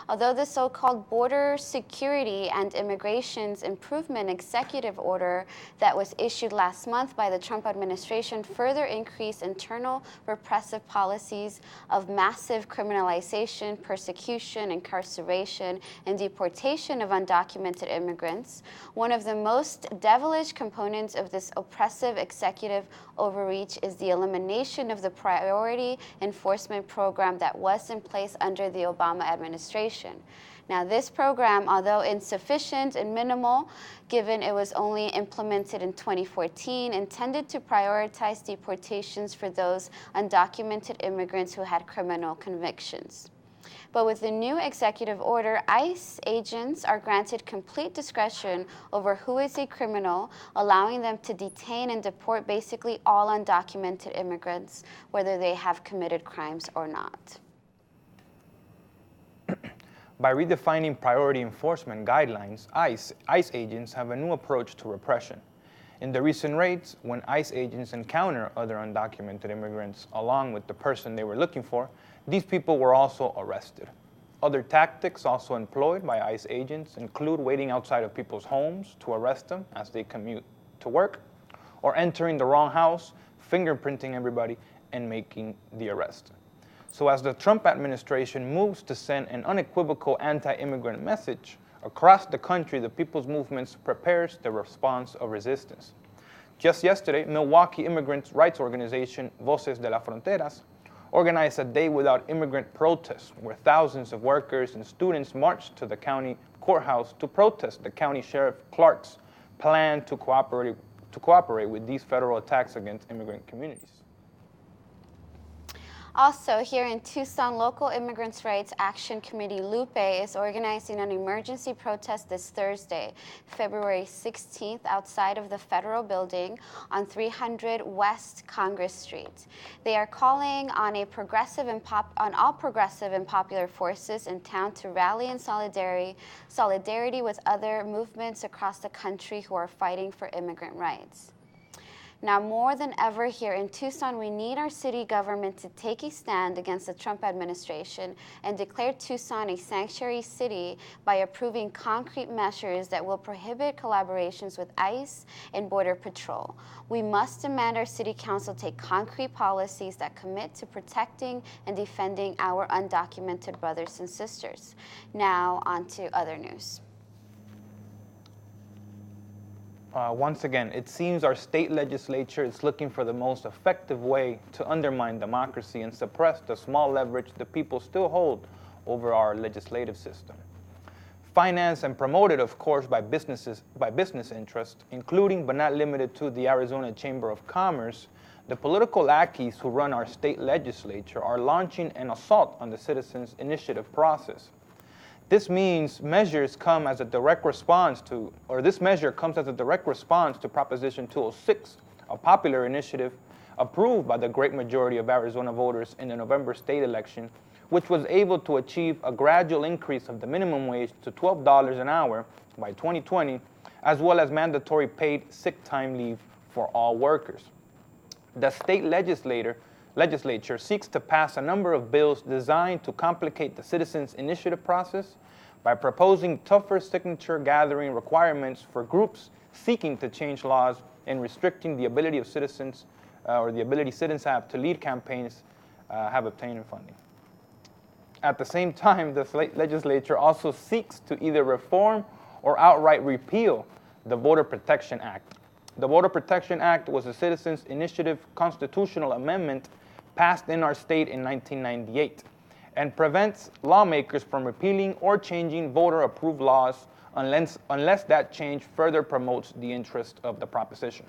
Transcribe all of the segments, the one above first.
Although the so-called Border Security and Immigration's Improvement Executive Order that was issued last month by the Trump administration further increased internal repressive policies of massive criminalization, persecution, incarceration, and deportation of undocumented immigrants, one of the most devilish components of this oppressive executive overreach is the elimination of the priority enforcement program that was in place under the Obama administration. Now, this program, although insufficient and minimal, given it was only implemented in 2014, intended to prioritize deportations for those undocumented immigrants who had criminal convictions. But with the new executive order, ICE agents are granted complete discretion over who is a criminal, allowing them to detain and deport basically all undocumented immigrants, whether they have committed crimes or not. By redefining priority enforcement guidelines, ICE agents have a new approach to repression. In the recent raids, when ICE agents encounter other undocumented immigrants along with the person they were looking for, these people were also arrested. Other tactics also employed by ICE agents include waiting outside of people's homes to arrest them as they commute to work, or entering the wrong house, fingerprinting everybody, and making the arrest. So as the Trump administration moves to send an unequivocal anti-immigrant message, across the country, the People's Movement prepares the response of resistance. Just yesterday, Milwaukee immigrant rights organization Voces de las Fronteras organized a Day Without Immigrant protest, where thousands of workers and students marched to the county courthouse to protest the county sheriff Clark's plan to cooperate with these federal attacks against immigrant communities. Also, here in Tucson, local Immigrants' Rights Action Committee Lupe is organizing an emergency protest this Thursday, February 16th, outside of the federal building on 300 West Congress Street. They are calling on all progressive and popular forces in town to rally in solidarity with other movements across the country who are fighting for immigrant rights. Now, more than ever here in Tucson, we need our city government to take a stand against the Trump administration and declare Tucson a sanctuary city by approving concrete measures that will prohibit collaborations with ICE and Border Patrol. We must demand our city council take concrete policies that commit to protecting and defending our undocumented brothers and sisters. Now, on to other news. Once again, it seems our state legislature is looking for the most effective way to undermine democracy and suppress the small leverage the people still hold over our legislative system. Financed and promoted, of course, by business interests, including but not limited to the Arizona Chamber of Commerce, the political lackeys who run our state legislature are launching an assault on the citizens' initiative process. This measure comes as a direct response to Proposition 206, a popular initiative approved by the great majority of Arizona voters in the November state election, which was able to achieve a gradual increase of the minimum wage to $12 an hour by 2020, as well as mandatory paid sick time leave for all workers. The state legislature seeks to pass a number of bills designed to complicate the citizens' initiative process by proposing tougher signature gathering requirements for groups seeking to change laws and restricting the ability of citizens have to lead campaigns have obtained funding. At the same time, the legislature also seeks to either reform or outright repeal the Voter Protection Act. The Voter Protection Act was a citizens' initiative constitutional amendment passed in our state in 1998 and prevents lawmakers from repealing or changing voter-approved laws unless that change further promotes the interest of the proposition.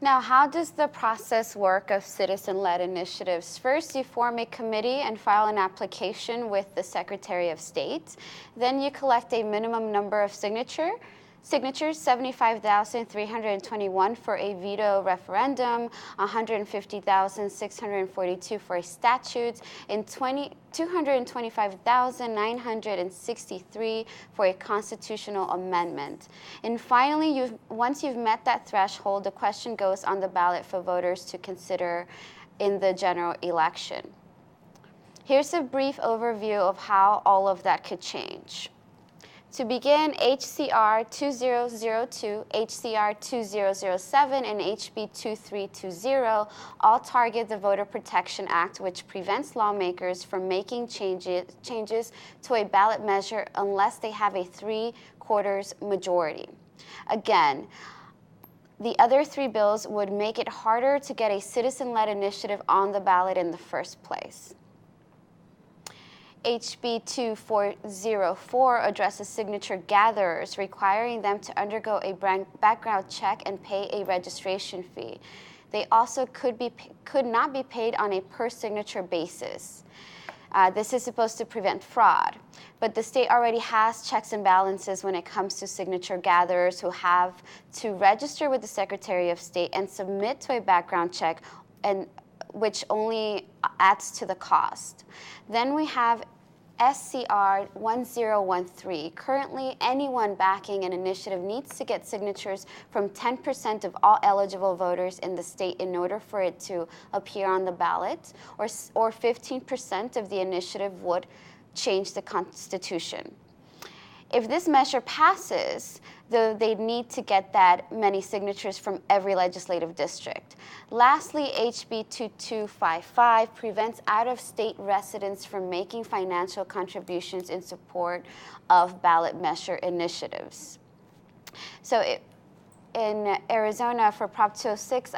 Now, how does the process work of citizen-led initiatives? First, you form a committee and file an application with the Secretary of State. Then you collect a minimum number of signatures, 75,321 for a veto referendum, 150,642 for a statute, and 225,963 for a constitutional amendment. And finally, once you've met that threshold, the question goes on the ballot for voters to consider in the general election. Here's a brief overview of how all of that could change. To begin, HCR 2002, HCR 2007, and HB 2320 all target the Voter Protection Act, which prevents lawmakers from making changes to a ballot measure unless they have a 3/4 majority. Again, the other three bills would make it harder to get a citizen-led initiative on the ballot in the first place. HB 2404 addresses signature gatherers, requiring them to undergo a background check and pay a registration fee. They also could not be paid on a per signature basis. This is supposed to prevent fraud, but the state already has checks and balances when it comes to signature gatherers who have to register with the Secretary of State and submit to a background check, and which only adds to the cost. Then we have SCR 1013. Currently, anyone backing an initiative needs to get signatures from 10% of all eligible voters in the state in order for it to appear on the ballot, or 15% of the initiative would change the Constitution. If this measure passes, they'd need to get that many signatures from every legislative district. Lastly, HB 2255 prevents out-of-state residents from making financial contributions in support of ballot measure initiatives. So in Arizona for Prop 206,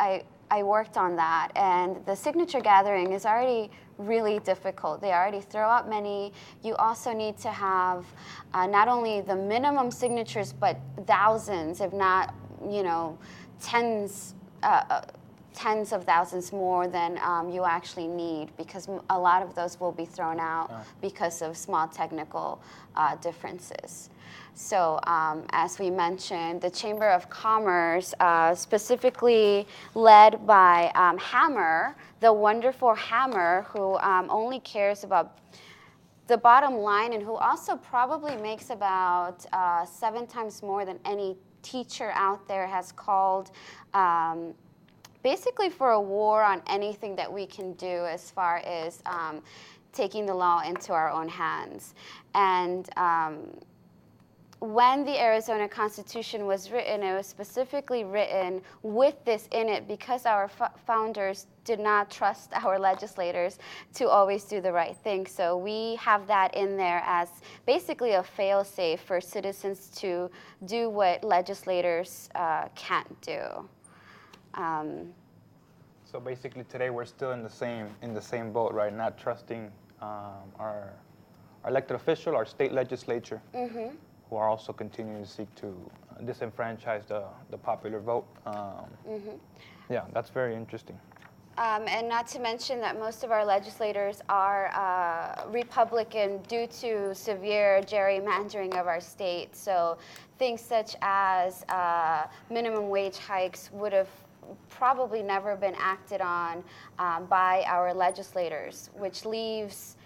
I worked on that, and the signature gathering is already really difficult. They already throw out many. You also need to have not only the minimum signatures, but thousands, if not, tens of thousands more than you actually need, because a lot of those will be thrown out because of small technical differences. So as we mentioned, the Chamber of Commerce, specifically led by Hammer, the wonderful Hammer, who only cares about the bottom line and who also probably makes about 7 times more than any teacher out there, has called basically for a war on anything that we can do as far as taking the law into our own hands. And when the Arizona Constitution was written, it was specifically written with this in it because our founders did not trust our legislators to always do the right thing. So we have that in there as basically a fail-safe for citizens to do what legislators can't do. So basically today we're still in the same boat, right? Not trusting our elected official, our state legislature. Mm-hmm. Who are also continuing to seek to disenfranchise the popular vote. Yeah, that's very interesting. And not to mention that most of our legislators are Republican due to severe gerrymandering of our state. So things such as minimum wage hikes would have probably never been acted on by our legislators, which leaves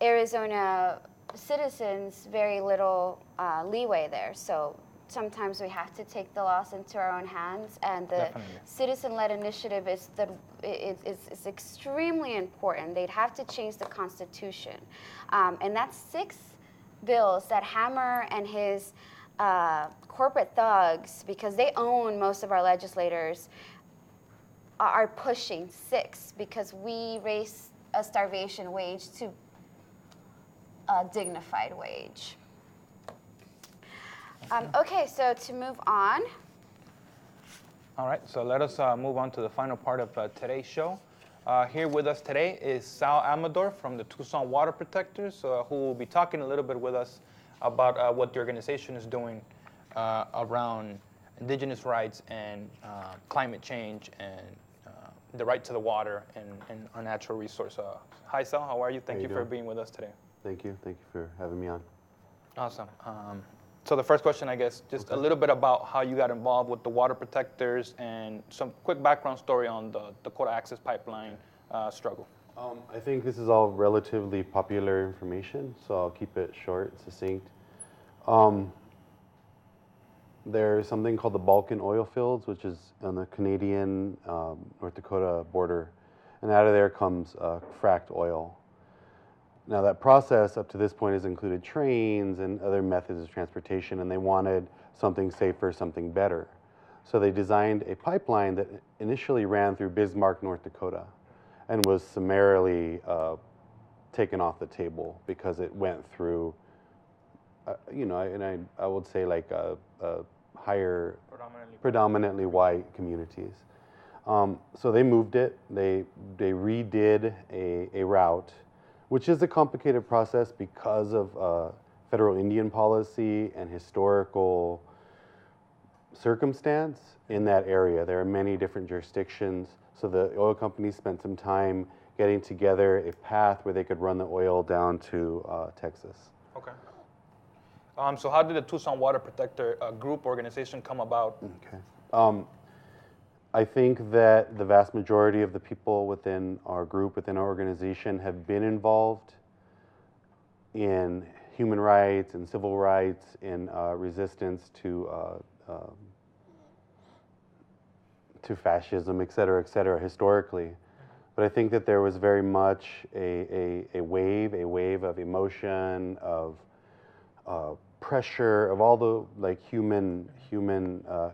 Arizona citizens very little leeway there. So sometimes we have to take the laws into our own hands, and the citizen-led initiative is extremely important. They'd have to change the Constitution, and that's 6 bills that Hammer and his corporate thugs, because they own most of our legislators, are pushing 6 because we raise a starvation wage to a dignified wage. Okay, so to move on. All right, so let us move on to the final part of today's show. Here with us today is Sal Amador from the Tucson Water Protectors, who will be talking a little bit with us about what the organization is doing around indigenous rights and climate change and the right to the water and our natural resource. Hi, Sal, how are you? Thank you for being with us today. Thank you for having me on. Awesome. So the first question, I guess, just a little bit about how you got involved with the Water Protectors and some quick background story on the Dakota Access Pipeline struggle. I think this is all relatively popular information, so I'll keep it short, succinct. There's something called the Balkan oil fields, which is on the Canadian North Dakota border, and out of there comes fracked oil. Now that process up to this point has included trains and other methods of transportation, and they wanted something safer, something better. So they designed a pipeline that initially ran through Bismarck, North Dakota, and was summarily taken off the table because it went through, I would say like a higher, predominantly white communities. So they moved it. They redid a route, which is a complicated process because of federal Indian policy and historical circumstance in that area. There are many different jurisdictions. So the oil companies spent some time getting together a path where they could run the oil down to Texas. Okay. So how did the Tucson Water Protector group organization come about? Okay. I think that the vast majority of the people within our group, within our organization, have been involved in human rights and civil rights, in resistance to fascism, et cetera, historically. But I think that there was very much a wave of emotion, of pressure, of all the like human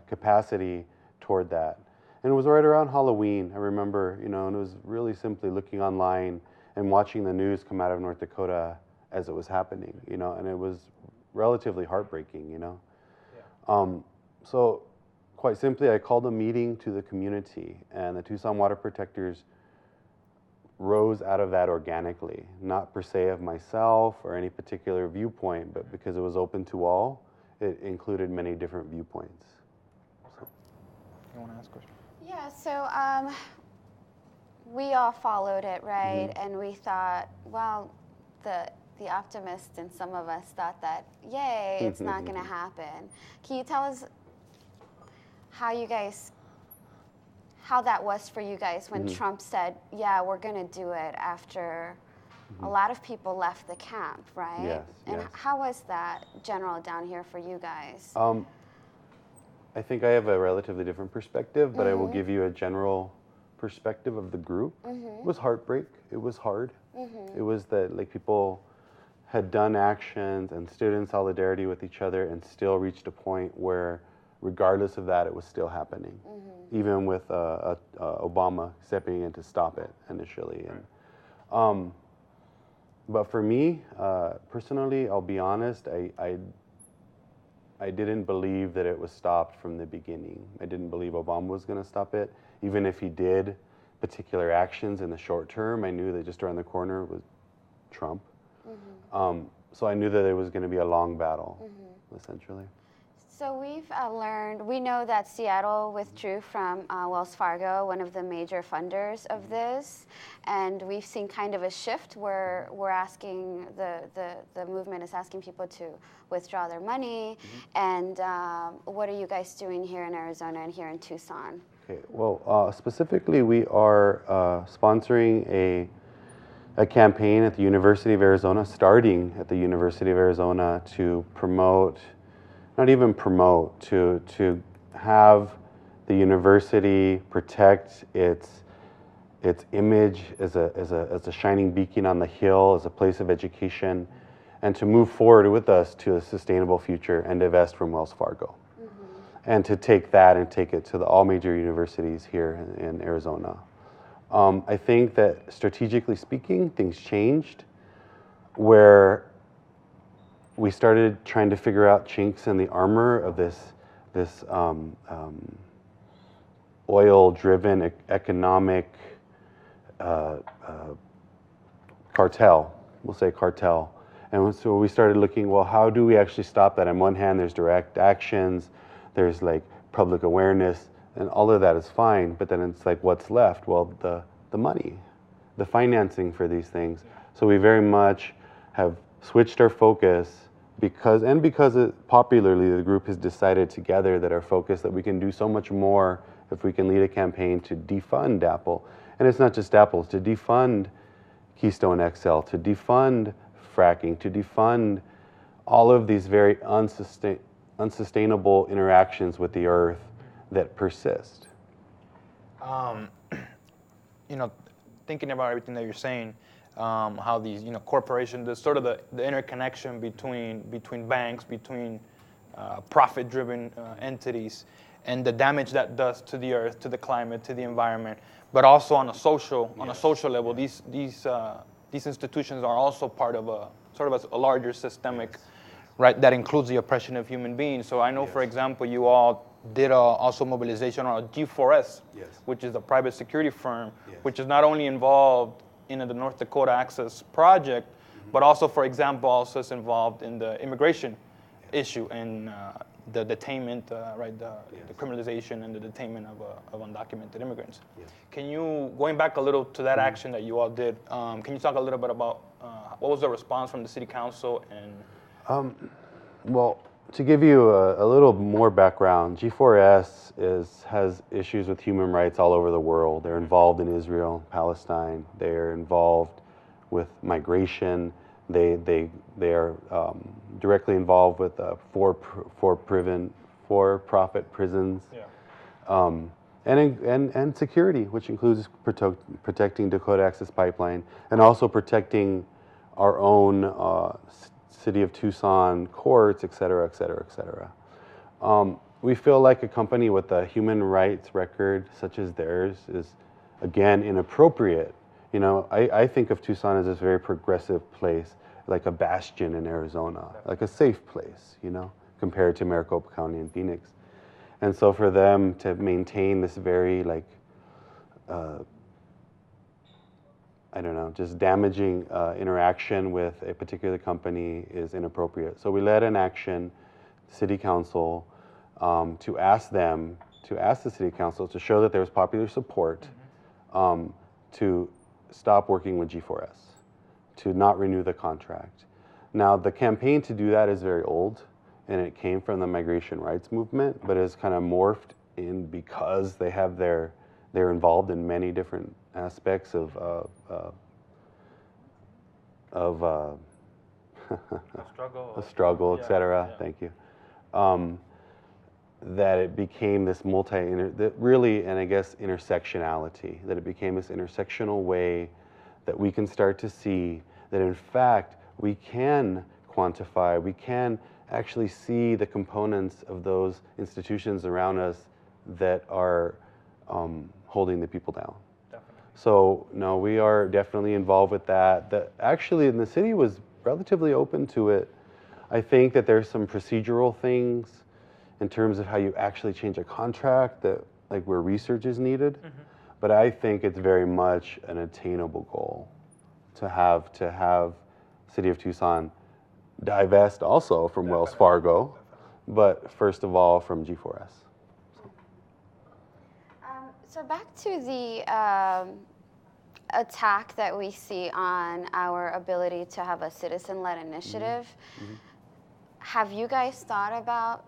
capacity toward that. And it was right around Halloween, I remember, and it was really simply looking online and watching the news come out of North Dakota as it was happening, and it was relatively heartbreaking, Yeah. So quite simply, I called a meeting to the community, and the Tucson Water Protectors rose out of that organically, not per se of myself or any particular viewpoint, but because it was open to all, it included many different viewpoints. Okay. You want to ask a question? Yeah, so we all followed it, right? Mm-hmm. And we thought, well, the optimist in some of us thought that, yay, it's not going to happen. Can you tell us how that was for you guys when Trump said, yeah, we're going to do it, after a lot of people left the camp, right? Yes. And how was that general down here for you guys? I think I have a relatively different perspective, but I will give you a general perspective of the group. It was heartbreak. It was hard. It was that like people had done actions and stood in solidarity with each other and still reached a point where, regardless of that, it was still happening, even with Obama stepping in to stop it initially. And but for me, personally, I'll be honest, I didn't believe that it was stopped from the beginning. I didn't believe Obama was going to stop it. Even if he did particular actions in the short term, I knew that just around the corner was Trump. So I knew that it was going to be a long battle, essentially. So we know that Seattle withdrew from Wells Fargo, one of the major funders of this, and we've seen kind of a shift where we're asking, the movement is asking people to withdraw their money, and what are you guys doing here in Arizona and here in Tucson? Okay, well, specifically we are sponsoring a campaign at the University of Arizona, starting at the University of Arizona, to promote, not even promote, to have the university protect its image as a shining beacon on the hill, as a place of education, and to move forward with us to a sustainable future and divest from Wells Fargo. And to take that and take it to all major universities here in Arizona. I think that strategically speaking, things changed where we started trying to figure out chinks in the armor of this oil-driven economic cartel. We'll say cartel. And so we started looking, well, how do we actually stop that? On one hand, there's direct actions, there's like public awareness, and all of that is fine, but then it's like, what's left? Well, the money, the financing for these things. So we very much have switched our focus because popularly the group has decided together that our focus, that we can do so much more if we can lead a campaign to defund Apple. And it's not just Apple, it's to defund Keystone XL, to defund fracking, to defund all of these very unsustainable interactions with the earth that persist. Thinking about everything that you're saying, how these corporations, the sort of the interconnection between banks, between profit-driven entities, and the damage that does to the earth, to the climate, to the environment, but also on a social level. These institutions are also part of a sort of a larger systemic, right, that includes the oppression of human beings. So I know, for example, you all did also mobilization on a G4S, which is a private security firm, which is not only involved in the North Dakota Access Project, but also, for example, also is involved in the immigration issue and the detainment, right, the criminalization and the detainment of undocumented immigrants. Can you, going back a little to that action that you all did, can you talk a little bit about what was the response from the city council and? Well, to give you a little more background, G4S has issues with human rights all over the world. They're involved in Israel, Palestine. They're involved with migration. They are directly involved with for-profit prisons, and security, which includes protecting Dakota Access Pipeline and also protecting our own City of Tucson courts, et cetera, et cetera, et cetera. We feel like a company with a human rights record such as theirs is, again, inappropriate. I think of Tucson as this very progressive place, like a bastion in Arizona, like a safe place, compared to Maricopa County and Phoenix. And so for them to maintain this very, just damaging interaction with a particular company is inappropriate. So we led an action, city council, to ask the city council to show that there was popular support to stop working with G4S, to not renew the contract. Now, the campaign to do that is very old, and it came from the migration rights movement, but has kind of morphed in because they're involved in many different aspects of a struggle, et cetera. Thank you. That it became this intersectionality, that it became this intersectional way that we can start to see that in fact we can quantify, we can actually see the components of those institutions around us that are holding the people down. Definitely. So no, we are definitely involved with that. Actually, the city was relatively open to it. I think that there's some procedural things in terms of how you actually change a contract that, where research is needed. But I think it's very much an attainable goal to have City of Tucson divest also from Wells Fargo, but first of all from G4S. So back to the attack that we see on our ability to have a citizen-led initiative. Have you guys thought about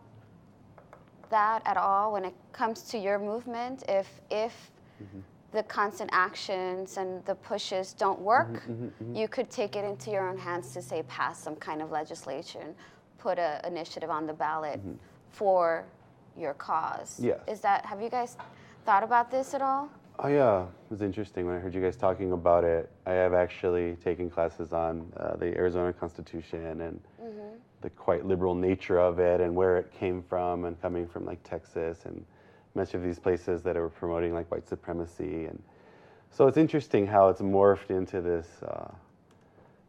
that at all when it comes to your movement? If the constant actions and the pushes don't work, you could take it into your own hands to say pass some kind of legislation, put an initiative on the ballot for your cause. Yes. Have you guys thought about this at all? Oh yeah, it was interesting when I heard you guys talking about it. I have actually taken classes on the Arizona Constitution and the quite liberal nature of it and where it came from, and coming from Texas and much of these places that are promoting white supremacy. And so it's interesting how it's morphed into this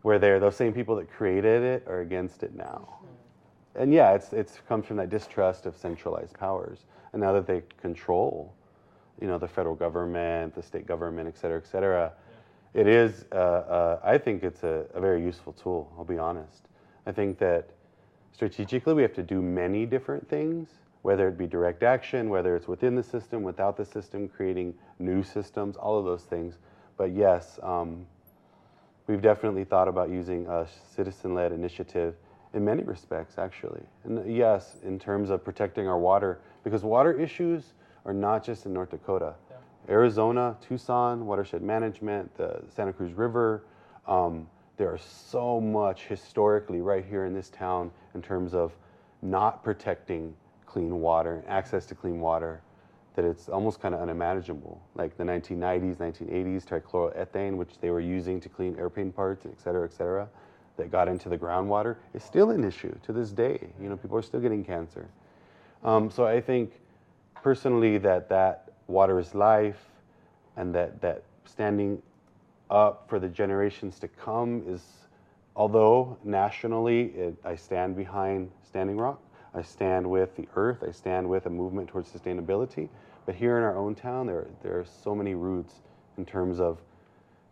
where those same people that created it are against it now. And yeah, it's comes from that distrust of centralized powers. And now that they control the federal government, the state government, et cetera, it is, I think it's a very useful tool, I'll be honest. I think that strategically we have to do many different things, whether it be direct action, whether it's within the system, without the system, creating new systems, all of those things. But yes, we've definitely thought about using a citizen-led initiative in many respects, actually. And yes, in terms of protecting our water, because water issues are not just in North Dakota. Arizona, Tucson, watershed management, the Santa Cruz River, there are so much historically right here in this town in terms of not protecting clean water, access to clean water, that it's almost kind of unimaginable. Like the 1990s, 1980s, trichloroethane, which they were using to clean airplane parts, et cetera, that got into the groundwater, is still an issue to this day. You know, people are still getting cancer. So I think personally that water is life, and that standing up for the generations to come is, although nationally I stand behind Standing Rock, I stand with the earth, I stand with a movement towards sustainability, but here in our own town there are so many roots in terms of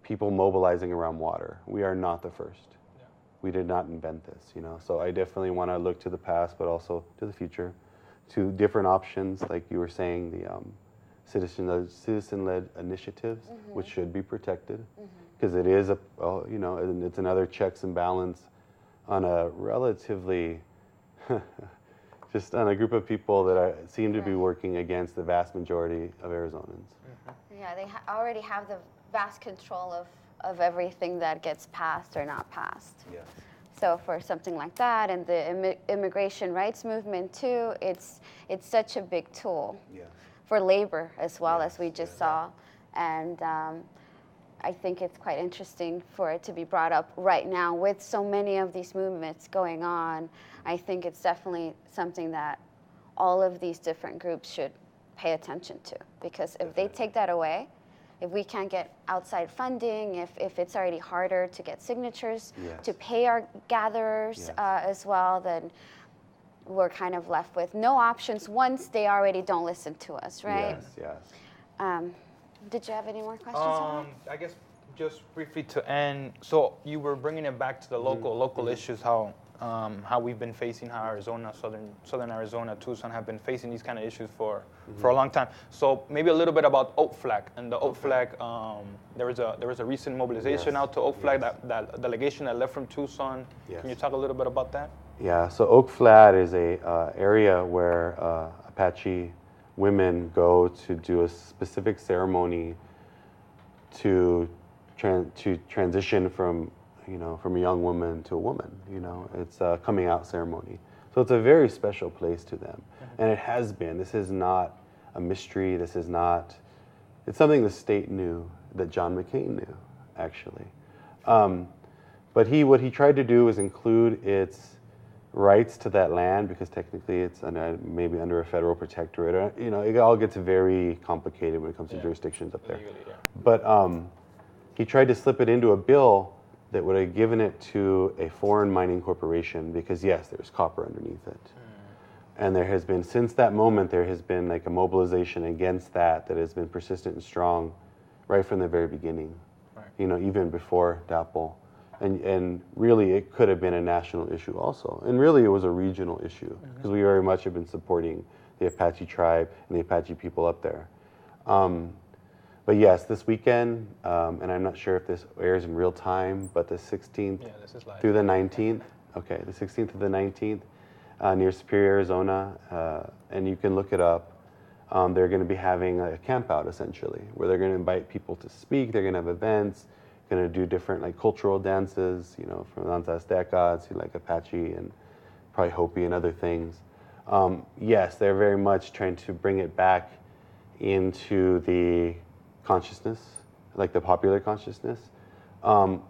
people mobilizing around water. We are not the first. Yeah. We did not invent this, you know, so I definitely want to look to the past but also to the future, to different options, like you were saying, the citizen-led initiatives, which should be protected, because it is you know, and it's another checks and balance on a relatively, just on a group of people that seem to be working against the vast majority of Arizonans. Yeah, they already have the vast control of everything that gets passed or not passed. Yes. So for something like that, and the immigration rights movement too, it's such a big tool. Yes. For labor as well, as we just saw. And I think it's quite interesting for it to be brought up right now with so many of these movements going on. I think it's definitely something that all of these different groups should pay attention to, because if they take that away, if we can't get outside funding, if it's already harder to get signatures, to pay our gatherers as well, then we're kind of left with no options once they already don't listen to us, right? Yes. Did you have any more questions? I guess just briefly to end, so you were bringing it back to the local issues, how we've been facing, how Arizona, southern Arizona, Tucson have been facing these kind of issues for a long time. So maybe a little bit about Oak Flag, and the Oak Flag, there was a recent mobilization out to Oak Flag, that delegation that left from Tucson. Can you talk a little bit about that? Yeah, so Oak Flat is a area where Apache women go to do a specific ceremony to transition from a young woman to a woman. You know, it's a coming out ceremony. So it's a very special place to them, and it has been. This is not a mystery. This is not. It's something the state knew, that John McCain knew, actually. But what he tried to do was include its rights to that land, because technically it's maybe under a federal protectorate. You know, it all gets very complicated when it comes to jurisdictions up there. But he tried to slip it into a bill that would have given it to a foreign mining corporation, because yes, there's copper underneath it. And there has been, since that moment, there has been like a mobilization against that has been persistent and strong right from the very beginning. You know, even before DAPL. And really, it could have been a national issue also. And really, it was a regional issue, because we very much have been supporting the Apache tribe and the Apache people up there. But yes, this weekend, and I'm not sure if this airs in real time, but the 16th through the 19th, the 16th through the 19th, near Superior, Arizona, and you can look it up. They're going to be having a camp out, essentially, where they're going to invite people to speak. They're going to have events. Going to do different like cultural dances, you know, from Danza Azteca to like Apache and probably Hopi and other things. Yes, they're very much trying to bring it back into the consciousness, like the popular consciousness.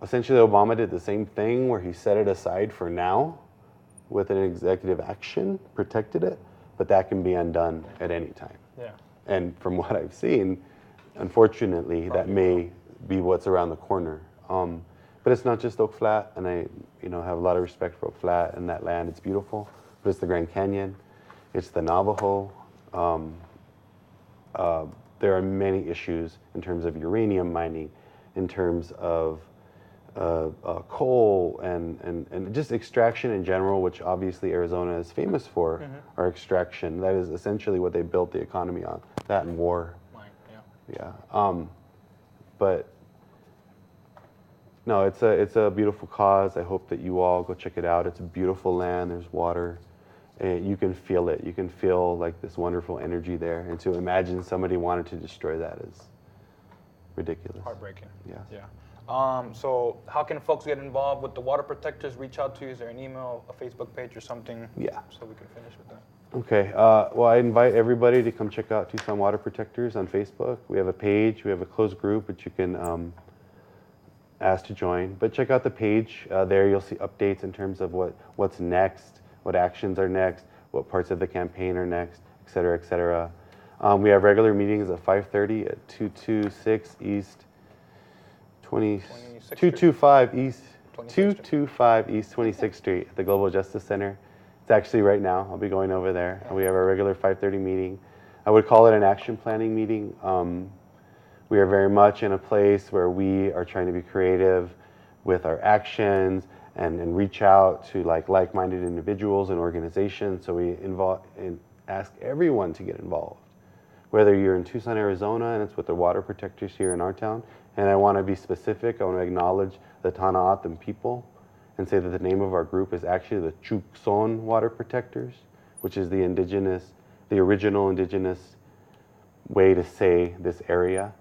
Essentially, Obama did the same thing where he set it aside for now with an executive action, protected it, but that can be undone at any time. Yeah. And from what I've seen, unfortunately, that may be what's around the corner. But it's not just Oak Flat, and I have a lot of respect for Oak Flat and that land. It's beautiful, but it's the Grand Canyon, it's the Navajo. There are many issues in terms of uranium mining, in terms of coal and just extraction in general, which obviously Arizona is famous for, our extraction. That is essentially what they built the economy on, that and war. But no, it's a beautiful cause. I hope that you all go check it out. It's a beautiful land. There's water. And you can feel it. You can feel like this wonderful energy there. And to imagine somebody wanted to destroy that is ridiculous. Heartbreaking. Yeah. So how can folks get involved with the water protectors? Reach out to you. Is there an email, a Facebook page, or something? Yeah. So we can finish with that. Okay. Well, I invite everybody to come check out Tucson Water Protectors on Facebook. We have a page. We have a closed group which you can ask to join. But check out the page. There you'll see updates in terms of what's next, what actions are next, what parts of the campaign are next, et cetera, et cetera. We have regular meetings at 5:30 at 226 East 225 East 225 East 26th Street at the Global Justice Center. It's actually right now. I'll be going over there. We have our regular 5:30 meeting. I would call it an action planning meeting. We are very much in a place where we are trying to be creative with our actions and reach out to like-minded individuals and organizations. So we ask everyone to get involved. Whether you're in Tucson, Arizona, and it's with the water protectors here in our town, and I want to be specific, I want to acknowledge the Tana'atam people and say that the name of our group is actually the Tucson Water Protectors, which is the original indigenous way to say this area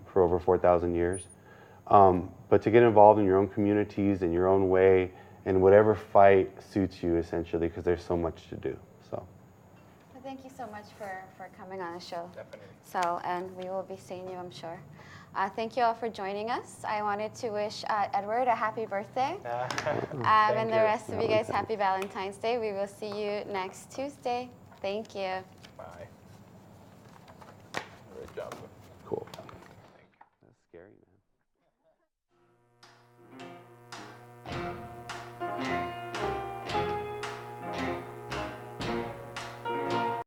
for over 4,000 years. But to get involved in your own communities in your own way, and whatever fight suits you, essentially, because there's so much to do. So. Thank you so much for coming on the show. Definitely. So, and we will be seeing you, I'm sure. Thank you all for joining us. I wanted to wish Edward a happy birthday. And the rest of you guys, happy Valentine's Day. We will see you next Tuesday. Thank you. Bye. Great job.